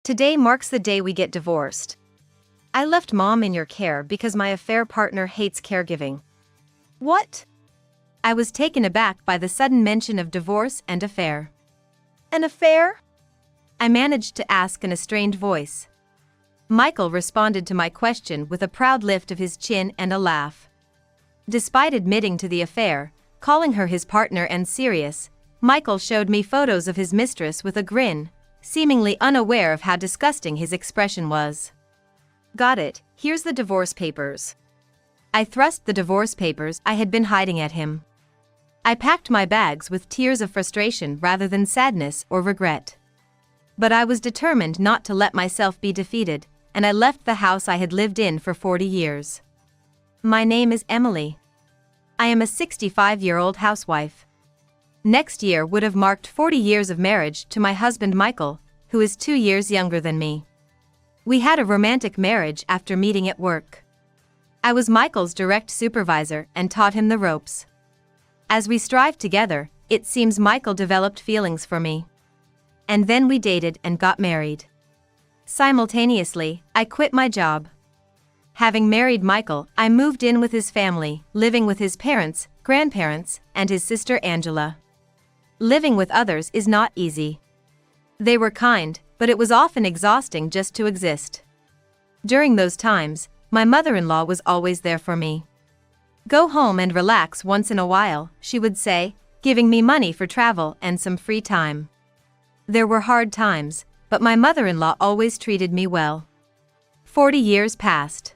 Today marks the day we get divorced. I left mom in your care because my affair partner hates caregiving. What? I was taken aback by the sudden mention of divorce and affair. An affair? I managed to ask in a strained voice. Michael responded to my question with a proud lift of his chin and a laugh. Despite admitting to the affair, calling her his partner and serious, Michael showed me photos of his mistress with a grin, seemingly unaware of how disgusting his expression was. Got it, here's the divorce papers. I thrust the divorce papers I had been hiding at him. I packed my bags with tears of frustration rather than sadness or regret. But I was determined not to let myself be defeated, and I left the house I had lived in for 40 years. My name is Emily. I am a 65-year-old housewife. Next year would have marked 40 years of marriage to my husband Michael, who is 2 years younger than me. We had a romantic marriage after meeting at work. I was Michael's direct supervisor and taught him the ropes. As we strived together, it seems Michael developed feelings for me. And then we dated and got married. Simultaneously, I quit my job. Having married Michael, I moved in with his family, living with his parents, grandparents, and his sister Angela. Living with others is not easy. They were kind, but it was often exhausting just to exist. During those times, my mother-in-law was always there for me. "Go home and relax once in a while," she would say, giving me money for travel and some free time. There were hard times, but my mother-in-law always treated me well. 40 years passed.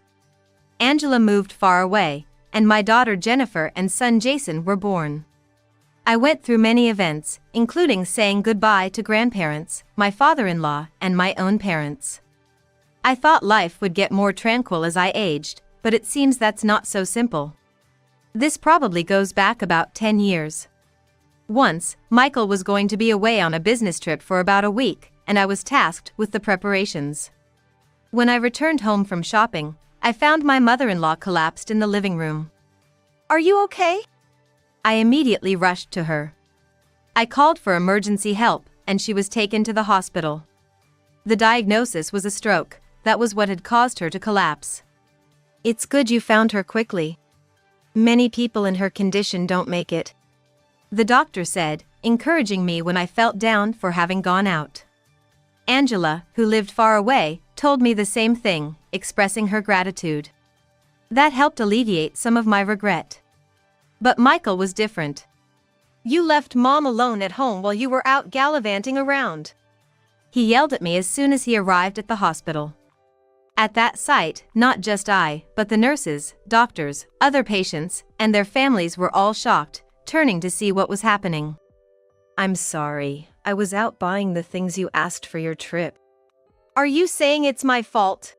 Angela moved far away, and my daughter Jennifer and son Jason were born. I went through many events, including saying goodbye to grandparents, my father-in-law, and my own parents. I thought life would get more tranquil as I aged, but it seems that's not so simple. This probably goes back about 10 years. Once, Michael was going to be away on a business trip for about a week, and I was tasked with the preparations. When I returned home from shopping, I found my mother-in-law collapsed in the living room. Are you okay? I immediately rushed to her. I called for emergency help, and she was taken to the hospital. The diagnosis was a stroke. That was what had caused her to collapse. It's good you found her quickly. Many people in her condition don't make it. The doctor said, encouraging me when I felt down for having gone out. Angela, who lived far away, told me the same thing, expressing her gratitude. That helped alleviate some of my regret. But Michael was different. You left mom alone at home while you were out gallivanting around. He yelled at me as soon as he arrived at the hospital. At that sight, not just I, but the nurses, doctors, other patients, and their families were all shocked, turning to see what was happening. "I'm sorry, I was out buying the things you asked for your trip." "Are you saying it's my fault?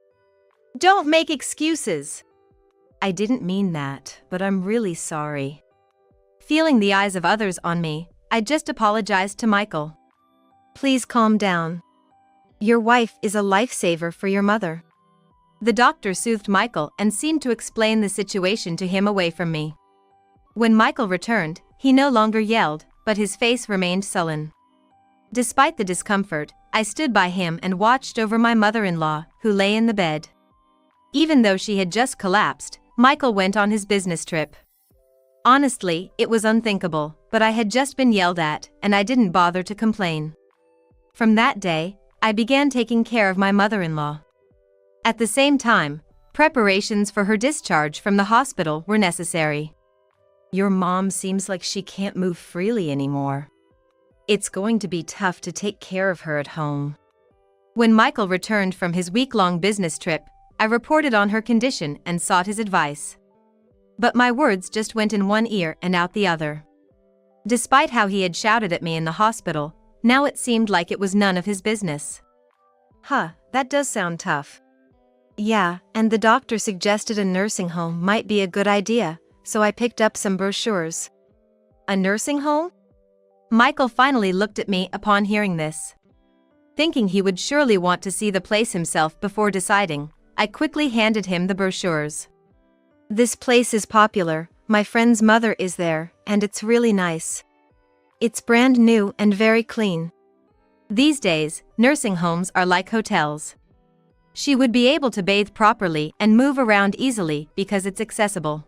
Don't make excuses." "I didn't mean that, but I'm really sorry." Feeling the eyes of others on me, I just apologized to Michael. "Please calm down. Your wife is a lifesaver for your mother." The doctor soothed Michael and seemed to explain the situation to him away from me. When Michael returned, he no longer yelled, but his face remained sullen. Despite the discomfort, I stood by him and watched over my mother-in-law, who lay in the bed. Even though she had just collapsed, Michael went on his business trip. Honestly, it was unthinkable, but I had just been yelled at, and I didn't bother to complain. From that day, I began taking care of my mother-in-law. At the same time, preparations for her discharge from the hospital were necessary. "Your mom seems like she can't move freely anymore. It's going to be tough to take care of her at home." When Michael returned from his week-long business trip, I reported on her condition and sought his advice. But my words just went in one ear and out the other. Despite how he had shouted at me in the hospital, now it seemed like it was none of his business. That does sound tough. Yeah, and the doctor suggested a nursing home might be a good idea, so I picked up some brochures. A nursing home? Michael finally looked at me upon hearing this. Thinking he would surely want to see the place himself before deciding, I quickly handed him the brochures. "This place is popular, my friend's mother is there, and it's really nice. It's brand new and very clean. These days, nursing homes are like hotels. She would be able to bathe properly and move around easily because it's accessible.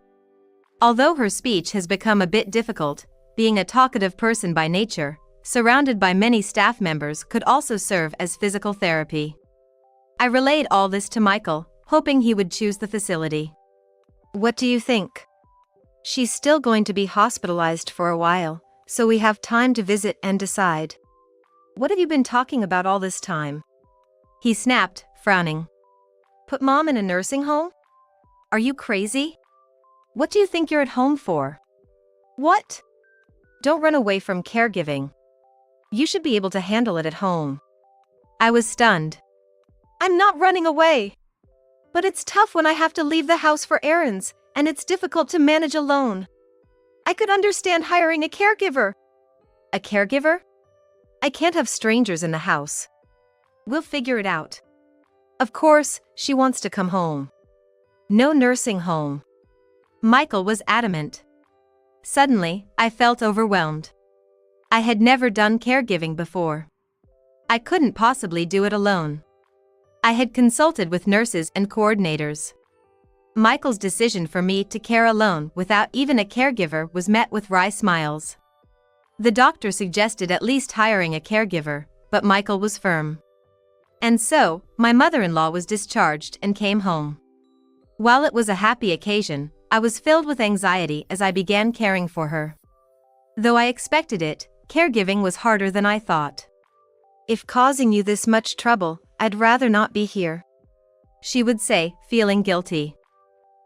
Although her speech has become a bit difficult, being a talkative person by nature, surrounded by many staff members could also serve as physical therapy. I relayed all this to Michael, hoping he would choose the facility. What do you think? She's still going to be hospitalized for a while, so we have time to visit and decide. What have you been talking about all this time? He snapped, frowning. Put Mom in a nursing home? Are you crazy? What do you think you're at home for? What? Don't run away from caregiving. You should be able to handle it at home. I was stunned. I'm not running away. But it's tough when I have to leave the house for errands, and it's difficult to manage alone. I could understand hiring a caregiver. A caregiver? I can't have strangers in the house. We'll figure it out. Of course, she wants to come home. No nursing home. Michael was adamant. Suddenly, I felt overwhelmed. I had never done caregiving before. I couldn't possibly do it alone. I had consulted with nurses and coordinators. Michael's decision for me to care alone without even a caregiver was met with wry smiles. The doctor suggested at least hiring a caregiver, but Michael was firm. And so, my mother-in-law was discharged and came home. While it was a happy occasion, I was filled with anxiety as I began caring for her. Though I expected it, caregiving was harder than I thought. If causing you this much trouble, I'd rather not be here, she would say, feeling guilty.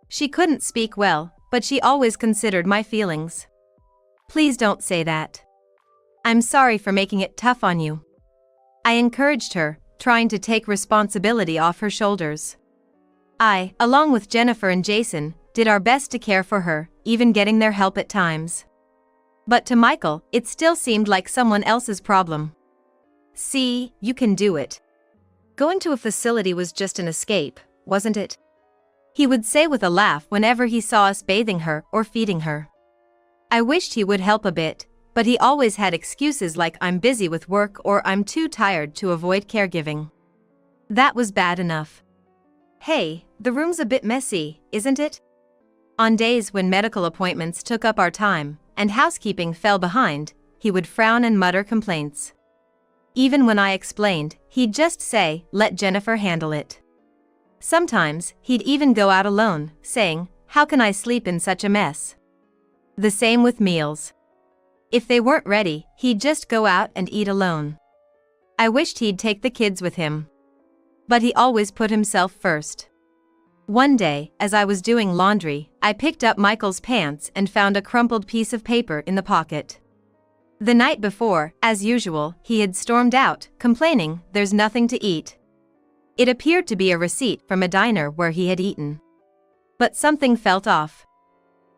She couldn't speak well, but she always considered my feelings. Please don't say that. I'm sorry for making it tough on you. I encouraged her, trying to take responsibility off her shoulders. I, along with Jennifer and Jason, did our best to care for her, even getting their help at times. But to Michael, it still seemed like someone else's problem. See, you can do it. Going to a facility was just an escape, wasn't it? He would say with a laugh whenever he saw us bathing her or feeding her. I wished he would help a bit, but he always had excuses like I'm busy with work or I'm too tired to avoid caregiving. That was bad enough. Hey, the room's a bit messy, isn't it? On days when medical appointments took up our time, and housekeeping fell behind, he would frown and mutter complaints. Even when I explained, he'd just say, "Let Jennifer handle it." Sometimes, he'd even go out alone, saying, "How can I sleep in such a mess?" The same with meals. If they weren't ready, he'd just go out and eat alone. I wished he'd take the kids with him. But he always put himself first. One day, as I was doing laundry, I picked up Michael's pants and found a crumpled piece of paper in the pocket. The night before, as usual, he had stormed out, complaining, "There's nothing to eat." It appeared to be a receipt from a diner where he had eaten. But something felt off.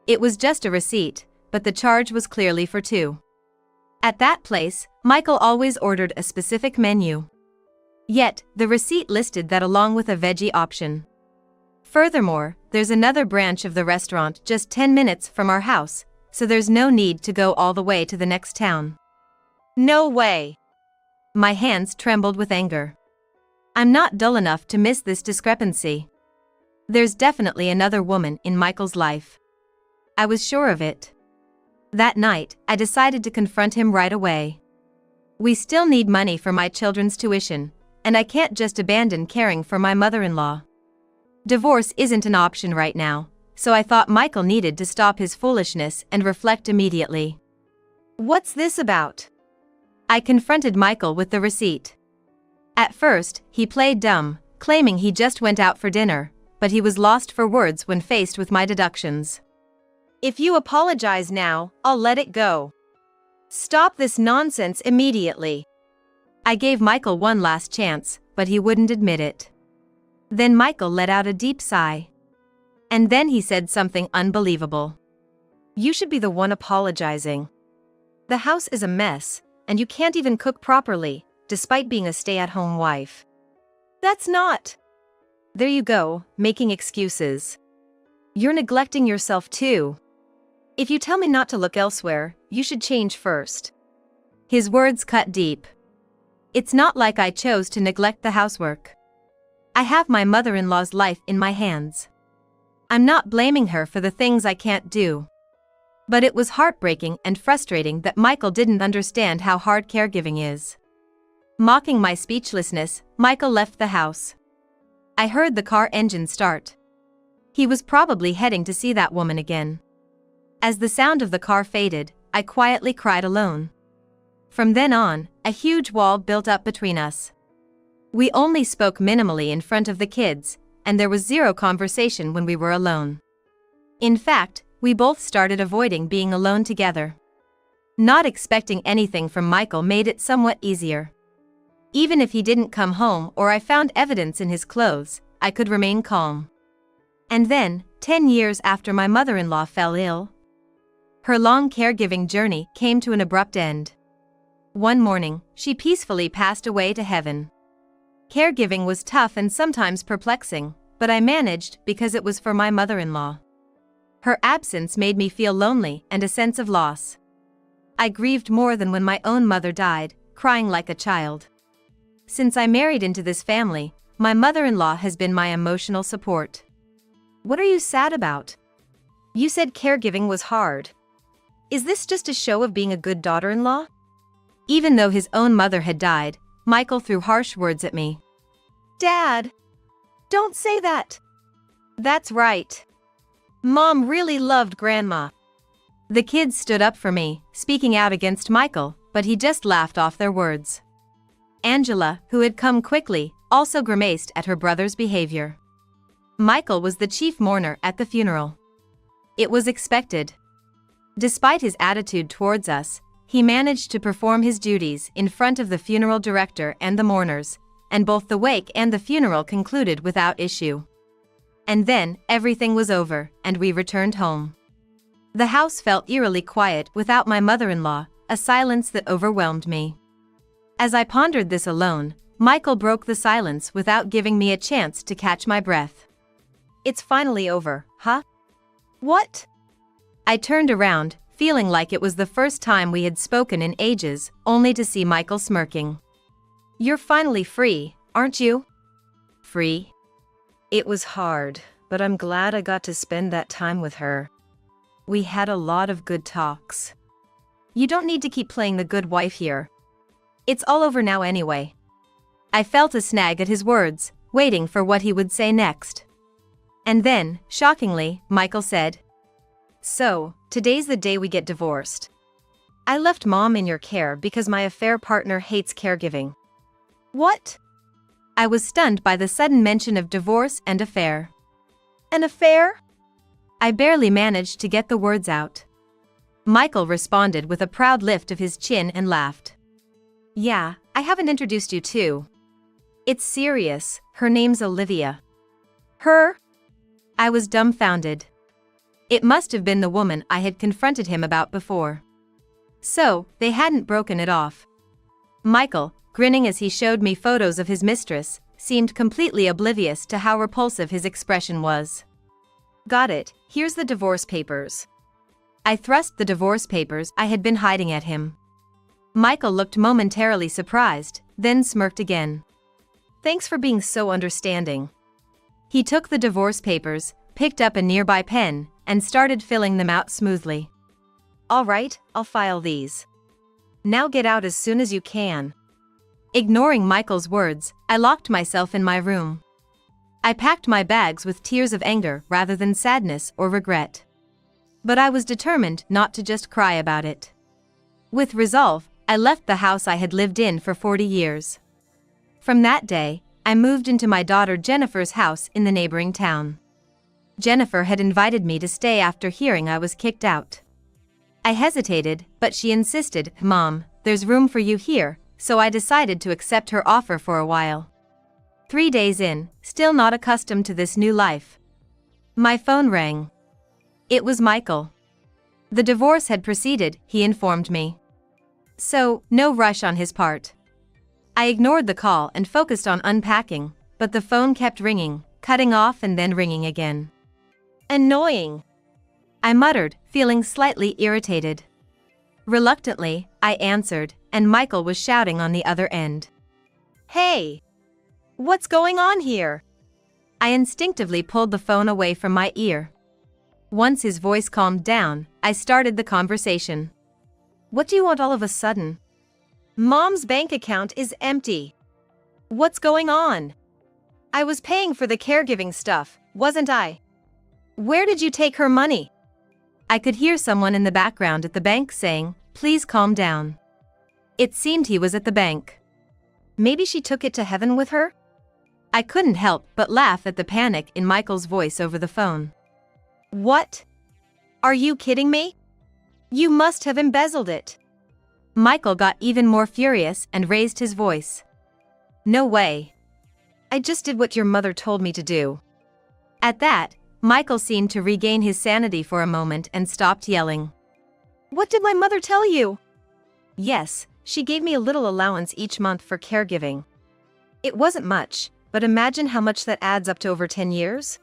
It was just a receipt, but the charge was clearly for two. At that place, Michael always ordered a specific menu. Yet, the receipt listed that along with a veggie option. Furthermore, there's another branch of the restaurant just 10 minutes from our house, so there's no need to go all the way to the next town. No way! My hands trembled with anger. I'm not dull enough to miss this discrepancy. There's definitely another woman in Michael's life. I was sure of it. That night, I decided to confront him right away. We still need money for my children's tuition, and I can't just abandon caring for my mother-in-law. Divorce isn't an option right now, so I thought Michael needed to stop his foolishness and reflect immediately. What's this about? I confronted Michael with the receipt. At first, he played dumb, claiming he just went out for dinner, but he was lost for words when faced with my deductions. If you apologize now, I'll let it go. Stop this nonsense immediately. I gave Michael one last chance, but he wouldn't admit it. Then Michael let out a deep sigh. And then he said something unbelievable. You should be the one apologizing. The house is a mess, and you can't even cook properly, despite being a stay-at-home wife. That's not. There you go, making excuses. You're neglecting yourself too. If you tell me not to look elsewhere, you should change first. His words cut deep. It's not like I chose to neglect the housework. I have my mother-in-law's life in my hands. I'm not blaming her for the things I can't do. But it was heartbreaking and frustrating that Michael didn't understand how hard caregiving is. Mocking my speechlessness, Michael left the house. I heard the car engine start. He was probably heading to see that woman again. As the sound of the car faded, I quietly cried alone. From then on, a huge wall built up between us. We only spoke minimally in front of the kids, and there was zero conversation when we were alone. In fact, we both started avoiding being alone together. Not expecting anything from Michael made it somewhat easier. Even if he didn't come home or I found evidence in his clothes, I could remain calm. And then, 10 years after my mother-in-law fell ill, her long caregiving journey came to an abrupt end. One morning, she peacefully passed away to heaven. Caregiving was tough and sometimes perplexing, but I managed because it was for my mother-in-law. Her absence made me feel lonely and a sense of loss. I grieved more than when my own mother died, crying like a child. Since I married into this family, my mother-in-law has been my emotional support. What are you sad about? You said caregiving was hard. Is this just a show of being a good daughter-in-law? Even though his own mother had died, Michael threw harsh words at me. Dad! Don't say that! That's right. Mom really loved Grandma. The kids stood up for me, speaking out against Michael, but he just laughed off their words. Angela, who had come quickly, also grimaced at her brother's behavior. Michael was the chief mourner at the funeral. It was expected. Despite his attitude towards us, he managed to perform his duties in front of the funeral director and the mourners, and both the wake and the funeral concluded without issue. And then, everything was over, and we returned home. The house felt eerily quiet without my mother-in-law, a silence that overwhelmed me. As I pondered this alone, Michael broke the silence without giving me a chance to catch my breath. It's finally over, huh? What? I turned around, feeling like it was the first time we had spoken in ages, only to see Michael smirking. You're finally free, aren't you? Free? It was hard, but I'm glad I got to spend that time with her. We had a lot of good talks. You don't need to keep playing the good wife here. It's all over now anyway. I felt a snag at his words, waiting for what he would say next. And then, shockingly, Michael said, So, today's the day we get divorced. I left Mom in your care because my affair partner hates caregiving. What? I was stunned by the sudden mention of divorce and affair. An affair? I barely managed to get the words out. Michael responded with a proud lift of his chin and laughed. Yeah, I haven't introduced you to. It's serious, her name's Olivia. Her? I was dumbfounded. It must have been the woman I had confronted him about before. So, they hadn't broken it off. Michael, grinning as he showed me photos of his mistress, seemed completely oblivious to how repulsive his expression was. Got it, here's the divorce papers. I thrust the divorce papers I had been hiding at him. Michael looked momentarily surprised, then smirked again. Thanks for being so understanding. He took the divorce papers, picked up a nearby pen, and started filling them out smoothly. All right, I'll file these. Now get out as soon as you can. Ignoring Michael's words, I locked myself in my room. I packed my bags with tears of anger rather than sadness or regret. But I was determined not to just cry about it. With resolve, I left the house I had lived in for 40 years. From that day, I moved into my daughter Jennifer's house in the neighboring town. Jennifer had invited me to stay after hearing I was kicked out. I hesitated, but she insisted, Mom, there's room for you here, so I decided to accept her offer for a while. 3 days in, still not accustomed to this new life. My phone rang. It was Michael. The divorce had proceeded, he informed me. So, no rush on his part. I ignored the call and focused on unpacking, but the phone kept ringing, cutting off and then ringing again. Annoying. I muttered, feeling slightly irritated. Reluctantly, I answered, and Michael was shouting on the other end. Hey! What's going on here? I instinctively pulled the phone away from my ear. Once his voice calmed down, I started the conversation. What do you want all of a sudden? Mom's bank account is empty. What's going on? I was paying for the caregiving stuff, wasn't I? Where did you take her money? I could hear someone in the background at the bank saying, "Please calm down." It seemed he was at the bank. Maybe she took it to heaven with her? I couldn't help but laugh at the panic in Michael's voice over the phone. What? Are you kidding me? You must have embezzled it. Michael got even more furious and raised his voice. No way. I just did what your mother told me to do. At that, Michael seemed to regain his sanity for a moment and stopped yelling. What did my mother tell you? Yes, she gave me a little allowance each month for caregiving. It wasn't much, but imagine how much that adds up to over 10 years.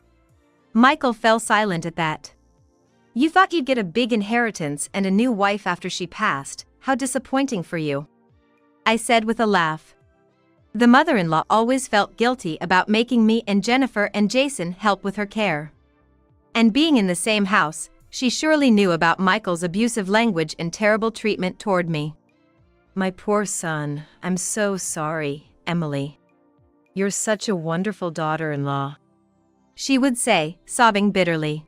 Michael fell silent at that. You thought you'd get a big inheritance and a new wife after she passed. How disappointing for you. I said with a laugh. The mother-in-law always felt guilty about making me and Jennifer and Jason help with her care. And being in the same house, she surely knew about Michael's abusive language and terrible treatment toward me. My poor son, I'm so sorry, Emily. You're such a wonderful daughter-in-law, she would say, sobbing bitterly.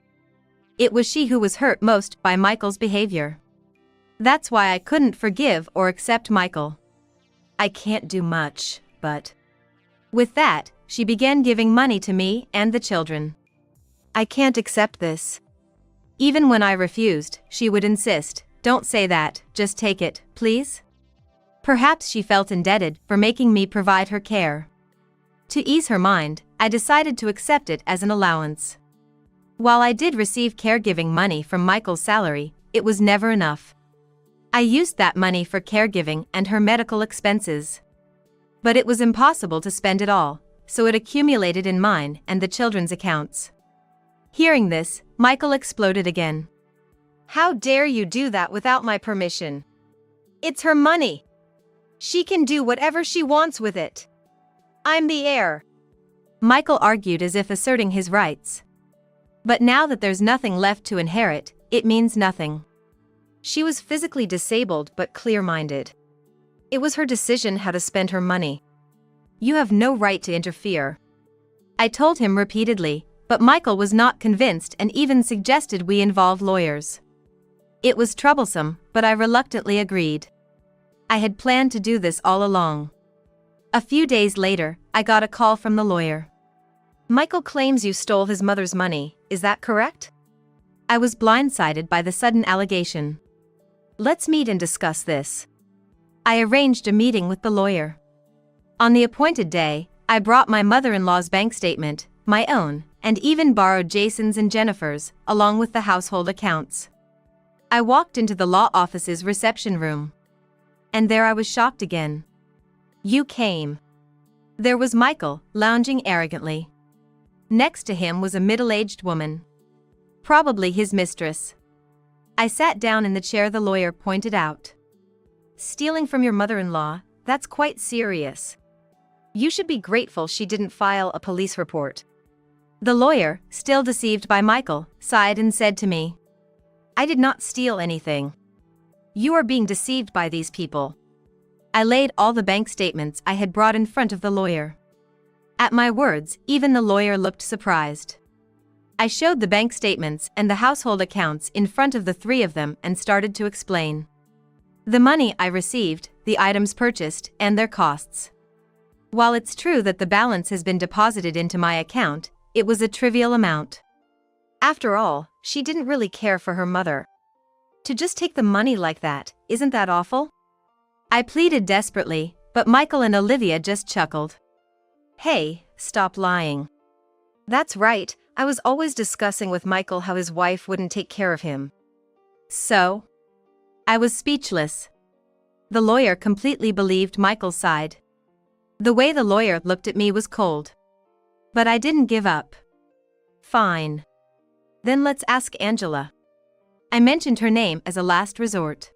It was she who was hurt most by Michael's behavior. That's why I couldn't forgive or accept Michael. I can't do much, but... With that, she began giving money to me and the children. I can't accept this. Even when I refused, she would insist, don't say that, just take it, please. Perhaps she felt indebted for making me provide her care. To ease her mind, I decided to accept it as an allowance. While I did receive caregiving money from Michael's salary, it was never enough. I used that money for caregiving and her medical expenses. But it was impossible to spend it all, so it accumulated in mine and the children's accounts. Hearing this, Michael exploded again. How dare you do that without my permission? It's her money. She can do whatever she wants with it. I'm the heir. Michael argued as if asserting his rights. But now that there's nothing left to inherit, it means nothing. She was physically disabled but clear-minded. It was her decision how to spend her money. You have no right to interfere. I told him repeatedly, but Michael was not convinced and even suggested we involve lawyers. It was troublesome, but I reluctantly agreed. I had planned to do this all along. A few days later, I got a call from the lawyer. Michael claims you stole his mother's money, is that correct? I was blindsided by the sudden allegation. Let's meet and discuss this. I arranged a meeting with the lawyer. On the appointed day, I brought my mother-in-law's bank statement, my own, and even borrowed Jason's and Jennifer's, along with the household accounts. I walked into the law office's reception room. And there I was shocked again. You came. There was Michael, lounging arrogantly. Next to him was a middle-aged woman. Probably his mistress. I sat down in the chair the lawyer pointed out. Stealing from your mother-in-law, that's quite serious. You should be grateful she didn't file a police report. The lawyer, still deceived by Michael, sighed and said to me, I did not steal anything. You are being deceived by these people. I laid all the bank statements I had brought in front of the lawyer. At my words, even the lawyer looked surprised. I showed the bank statements and the household accounts in front of the three of them and started to explain. The money I received, the items purchased, and their costs. While it's true that the balance has been deposited into my account, it was a trivial amount. After all, she didn't really care for her mother. To just take the money like that, isn't that awful? I pleaded desperately, but Michael and Olivia just chuckled. Hey, stop lying. That's right, I was always discussing with Michael how his wife wouldn't take care of him. So? I was speechless. The lawyer completely believed Michael's side. The way the lawyer looked at me was cold. But I didn't give up. Fine. Then let's ask Angela. I mentioned her name as a last resort.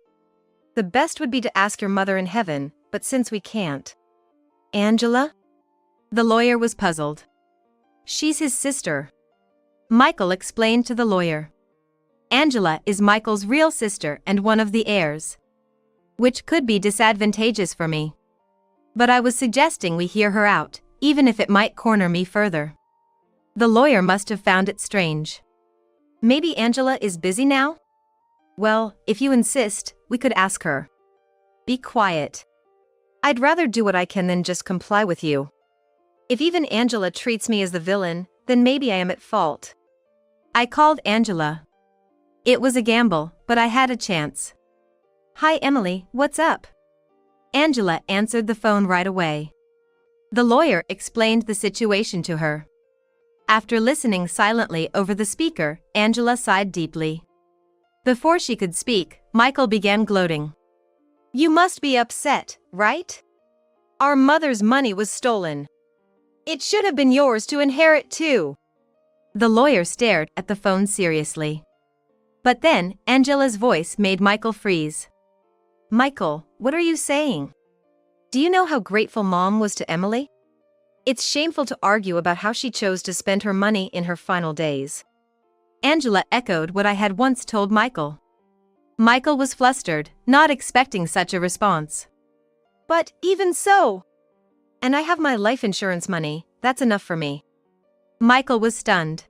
The best would be to ask your mother in heaven, but since we can't. Angela? The lawyer was puzzled. She's his sister. Michael explained to the lawyer. Angela is Michael's real sister and one of the heirs, which could be disadvantageous for me. But I was suggesting we hear her out, even if it might corner me further. The lawyer must have found it strange. Maybe Angela is busy now? Well, if you insist, we could ask her. Be quiet. I'd rather do what I can than just comply with you. If even Angela treats me as the villain, then maybe I am at fault. I called Angela. It was a gamble, but I had a chance. Hi Emily, what's up? Angela answered the phone right away. The lawyer explained the situation to her. After listening silently over the speaker, Angela sighed deeply. Before she could speak, Michael began gloating. You must be upset, right? Our mother's money was stolen. It should have been yours to inherit too. The lawyer stared at the phone seriously. But then, Angela's voice made Michael freeze. Michael, what are you saying? Do you know how grateful Mom was to Emily? It's shameful to argue about how she chose to spend her money in her final days. Angela echoed what I had once told Michael. Michael was flustered, not expecting such a response. But even so. And I have my life insurance money, that's enough for me. Michael was stunned.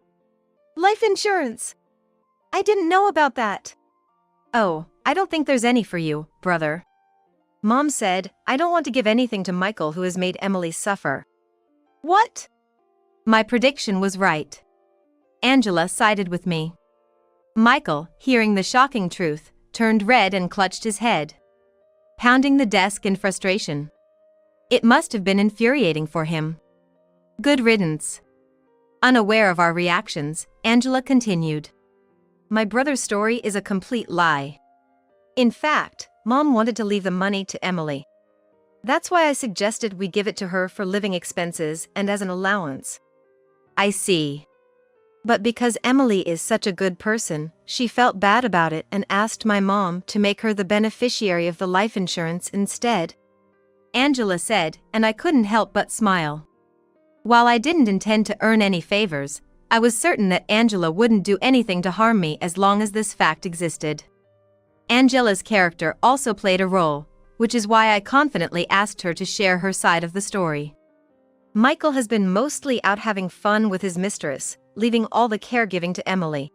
Life insurance? I didn't know about that. Oh, I don't think there's any for you, brother. Mom said, I don't want to give anything to Michael who has made Emily suffer. What? My prediction was right. Angela sided with me. Michael, hearing the shocking truth, turned red and clutched his head, pounding the desk in frustration. It must have been infuriating for him. Good riddance. Unaware of our reactions, Angela continued. My brother's story is a complete lie. In fact, Mom wanted to leave the money to Emily. That's why I suggested we give it to her for living expenses and as an allowance. I see. But because Emily is such a good person, she felt bad about it and asked my mom to make her the beneficiary of the life insurance instead. Angela said, and I couldn't help but smile. While I didn't intend to earn any favors, I was certain that Angela wouldn't do anything to harm me as long as this fact existed. Angela's character also played a role, which is why I confidently asked her to share her side of the story. Michael has been mostly out having fun with his mistress, leaving all the caregiving to Emily.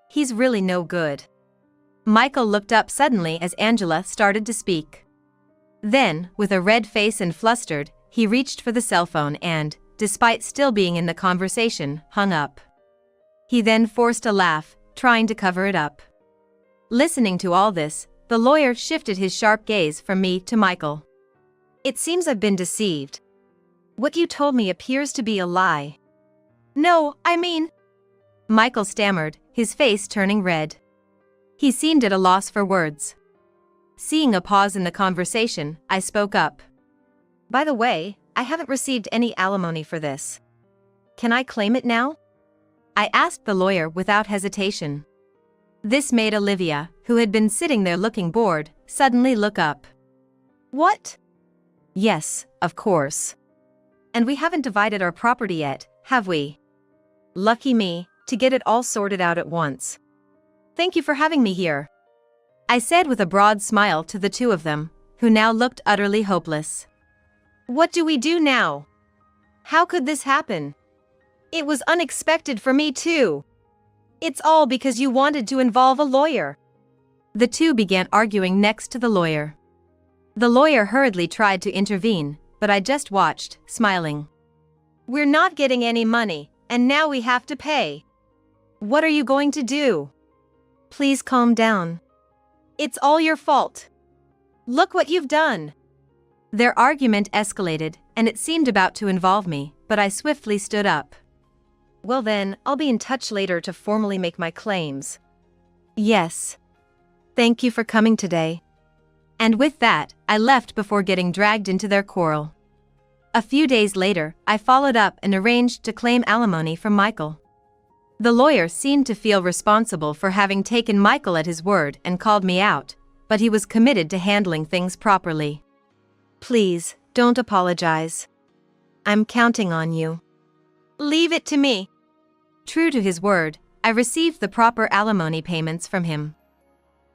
He's really no good. Michael looked up suddenly as Angela started to speak. Then, with a red face and flustered, he reached for the cell phone and, despite still being in the conversation, hung up. He then forced a laugh, trying to cover it up. Listening to all this, the lawyer shifted his sharp gaze from me to Michael. It seems I've been deceived. What you told me appears to be a lie. No, I mean... Michael stammered, his face turning red. He seemed at a loss for words. Seeing a pause in the conversation, I spoke up. By the way, I haven't received any alimony for this. Can I claim it now? I asked the lawyer without hesitation. This made Olivia, who had been sitting there looking bored, suddenly look up. What? Yes, of course. And we haven't divided our property yet, have we? Lucky me, to get it all sorted out at once. Thank you for having me here, I said with a broad smile to the two of them, who now looked utterly hopeless. What do we do now? How could this happen? It was unexpected for me too. It's all because you wanted to involve a lawyer. The two began arguing next to the lawyer. The lawyer hurriedly tried to intervene, but I just watched, smiling. We're not getting any money, and now we have to pay. What are you going to do? Please calm down. It's all your fault. Look what you've done. Their argument escalated, and it seemed about to involve me, but I swiftly stood up. Well then, I'll be in touch later to formally make my claims. Yes. Thank you for coming today. And with that, I left before getting dragged into their quarrel. A few days later, I followed up and arranged to claim alimony from Michael. The lawyer seemed to feel responsible for having taken Michael at his word and called me out, but he was committed to handling things properly. Please, Don't apologize. I'm counting on you. Leave it to me. True to his word, I received the proper alimony payments from him.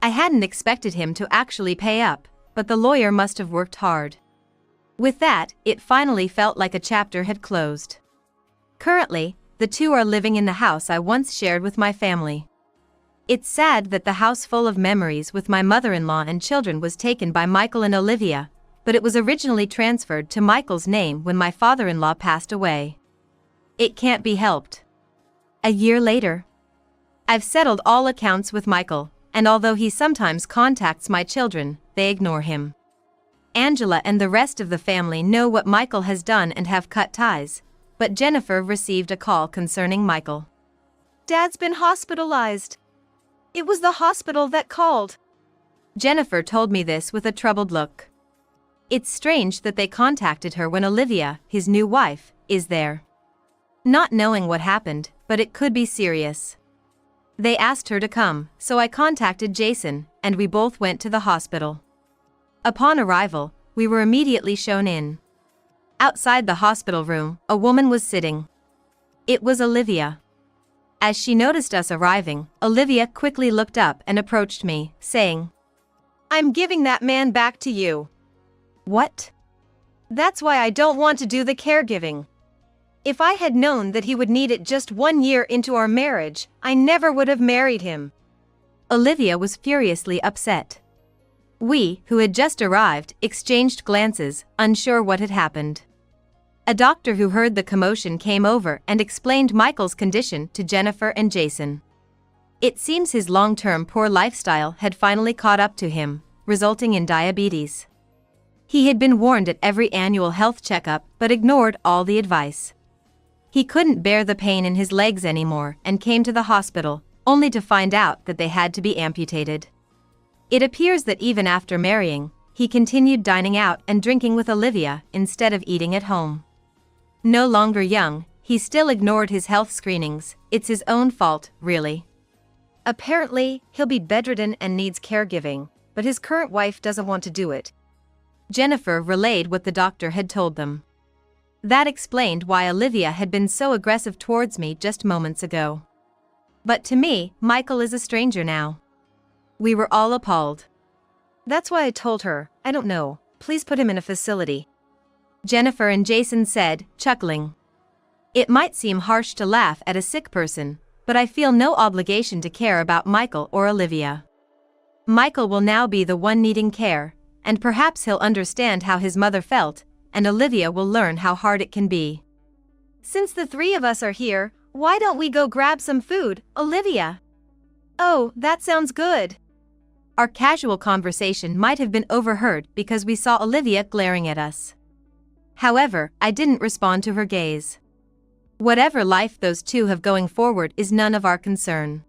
I hadn't expected him to actually pay up, but the lawyer must have worked hard. With that, it finally felt like a chapter had closed. Currently, the two are living in the house I once shared with my family. It's sad that the house full of memories with my mother-in-law and children was taken by Michael and Olivia, but it was originally transferred to Michael's name when my father-in-law passed away. It can't be helped. A year later, I've settled all accounts with Michael, and although he sometimes contacts my children, they ignore him. Angela and the rest of the family know what Michael has done and have cut ties, but Jennifer received a call concerning Michael. Dad's been hospitalized. It was the hospital that called. Jennifer told me this with a troubled look. It's strange that they contacted her when Olivia, his new wife, is there. Not knowing what happened, but it could be serious. They asked her to come, so I contacted Jason, and we both went to the hospital. Upon arrival, we were immediately shown in. Outside the hospital room, a woman was sitting. It was Olivia. As she noticed us arriving, Olivia quickly looked up and approached me, saying, "I'm giving that man back to you." What? That's why I don't want to do the caregiving. If I had known that he would need it just 1 year into our marriage, I never would have married him. Olivia was furiously upset. We, who had just arrived, exchanged glances, unsure what had happened. A doctor who heard the commotion came over and explained Michael's condition to Jennifer and Jason. It seems his long-term poor lifestyle had finally caught up to him, resulting in diabetes. He had been warned at every annual health checkup but ignored all the advice. He couldn't bear the pain in his legs anymore and came to the hospital, only to find out that they had to be amputated. It appears that even after marrying, he continued dining out and drinking with Olivia instead of eating at home. No longer young, he still ignored his health screenings. It's his own fault, really. Apparently, he'll be bedridden and needs caregiving, but his current wife doesn't want to do it. Jennifer relayed what the doctor had told them. That explained why Olivia had been so aggressive towards me just moments ago. But to me, Michael is a stranger now. We were all appalled. That's why I told her, I don't know, please put him in a facility. Jennifer and Jason said, chuckling. It might seem harsh to laugh at a sick person, but I feel no obligation to care about Michael or Olivia. Michael will now be the one needing care, and perhaps he'll understand how his mother felt, and Olivia will learn how hard it can be. Since the three of us are here, why don't we go grab some food, Olivia? Oh, that sounds good. Our casual conversation might have been overheard because we saw Olivia glaring at us. However, I didn't respond to her gaze. Whatever life those two have going forward is none of our concern.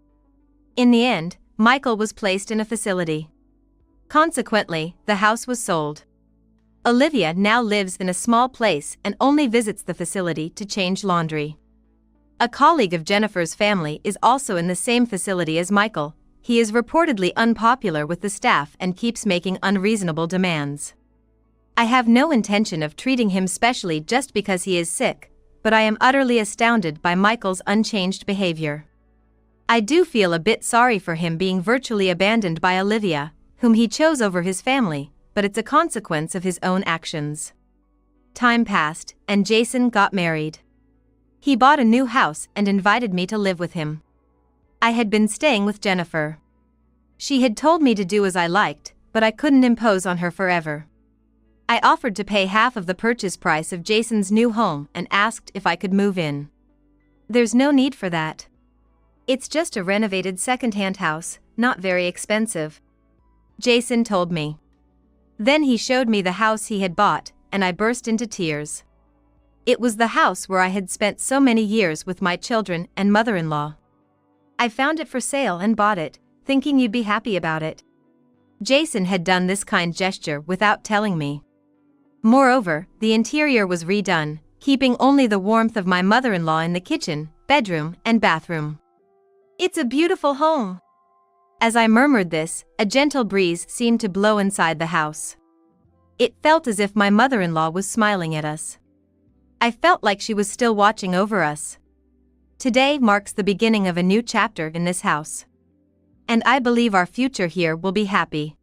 In the end, Michael was placed in a facility. Consequently, the house was sold. Olivia now lives in a small place and only visits the facility to change laundry. A colleague of Jennifer's family is also in the same facility as Michael. He is reportedly unpopular with the staff and keeps making unreasonable demands. I have no intention of treating him specially just because he is sick, but I am utterly astounded by Michael's unchanged behavior. I do feel a bit sorry for him being virtually abandoned by Olivia, whom he chose over his family, but it's a consequence of his own actions. Time passed, and Jason got married. He bought a new house and invited me to live with him. I had been staying with Jennifer. She had told me to do as I liked, but I couldn't impose on her forever. I offered to pay half of the purchase price of Jason's new home and asked if I could move in. There's no need for that. It's just a renovated second-hand house, not very expensive. Jason told me. Then he showed me the house he had bought, and I burst into tears. It was the house where I had spent so many years with my children and mother-in-law. I found it for sale and bought it, thinking you'd be happy about it. Jason had done this kind gesture without telling me. Moreover, the interior was redone, keeping only the warmth of my mother-in-law in the kitchen, bedroom, and bathroom. It's a beautiful home. As I murmured this, a gentle breeze seemed to blow inside the house. It felt as if my mother-in-law was smiling at us. I felt like she was still watching over us. Today marks the beginning of a new chapter in this house. And I believe our future here will be happy.